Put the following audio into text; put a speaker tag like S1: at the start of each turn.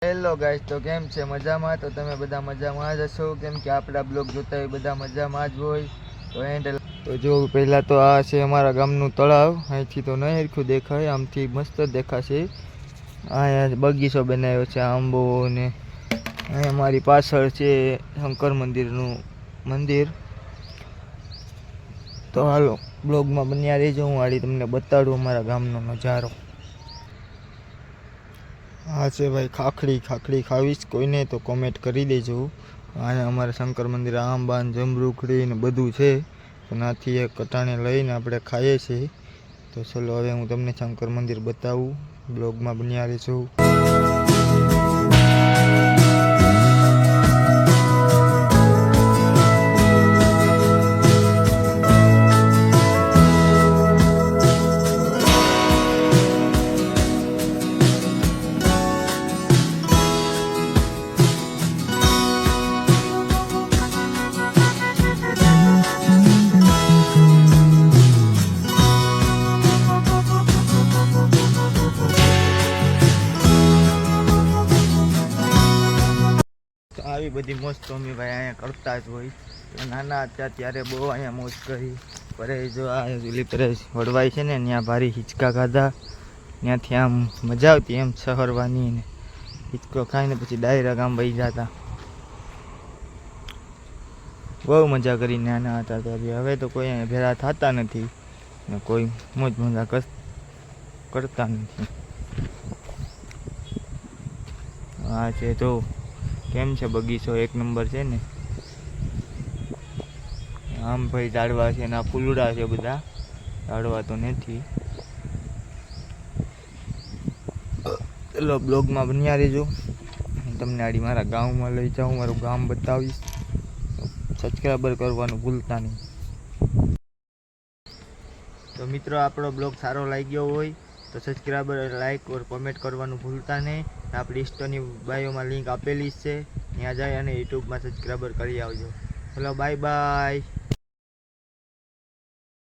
S1: Hello guys, તો કેમ છે? મજામાં? તો તમે બધા મજામાં જ હશો, કેમ કે આપણા બ્લોગ જોતા હોય બધા મજામાં જ હોય. તો જો પહેલાં તો આ છે અમારા ગામનું તળાવ. અહીંથી તો નહીં હરખું દેખાય, આમથી મસ્ત દેખાશે. અહીંયા બગીચો બનાવ્યો છે આંબો ને. અહીંયા મારી પાછળ છે શંકર મંદિરનું મંદિર. તો હાલો બ્લોગમાં બન્યા રહેજો, હું આડી તમને બતાડું અમારા ગામનો નજારો. હા છે ભાઈ ખાખડી ખાવીશ કોઈને તો કોમેન્ટ કરી દેજો. અહીંયા અમારે શંકર મંદિર આંબા ને જમરૂખડી ને બધું છે, તો નાથી એક કટાણે લઈને આપણે ખાઈએ છીએ. તો ચલો હવે હું તમને શંકર મંદિર બતાવું, બ્લોગમાં બન્યા રહેજો. આવી બધી મોજ તો અમે ભાઈ અહીંયા કરતા જ હોય. નાના હતા ત્યારે બહુ અહીંયા મોજ કરી. પરેશ જો આ પરેશ વડવાઈ છે ને, ત્યાં ભારી હિંચકા ખાધા. ત્યાંથી આમ મજા આવતી એમ સહરવાની ને હિંચકો ખાઈને પછી ડાયરેક્ટ આમ વહી જતા. બહુ મજા કરી નાના હતા ત્યારે. હવે તો કોઈ અહીંયા ભેગા થતા નથી ને કોઈ મોજ મજા કરતા નથી. હા છે તો કેમ છે બગીચો, એક નંબર છે ને. આમ ભાઈ ઝાડવા છે ને આ ફૂલડા છે બધા, ઝાડવા તો નથી. ચલો બ્લોગમાં બન્યા રહેજો, તમને આડી મારા ગામમાં લઈ જાઉં, મારું ગામ બતાવીશ. સબસ્ક્રાઈબર કરવાનું ભૂલતા નહીં. તો મિત્રો આપણો બ્લોગ સારો લાગ્યો હોય તો સબસ્ક્રાઈબર, લાઈક ઓર કોમેન્ટ કરવાનું ભૂલતા નહીં. આપણી ઇન્સ્ટાની બાયોમાં લિંક આપેલી છે, ત્યાં જાય અને યુટ્યુબમાં સબસ્ક્રાઈબર કરી આવજો. ચલો બાય બાય.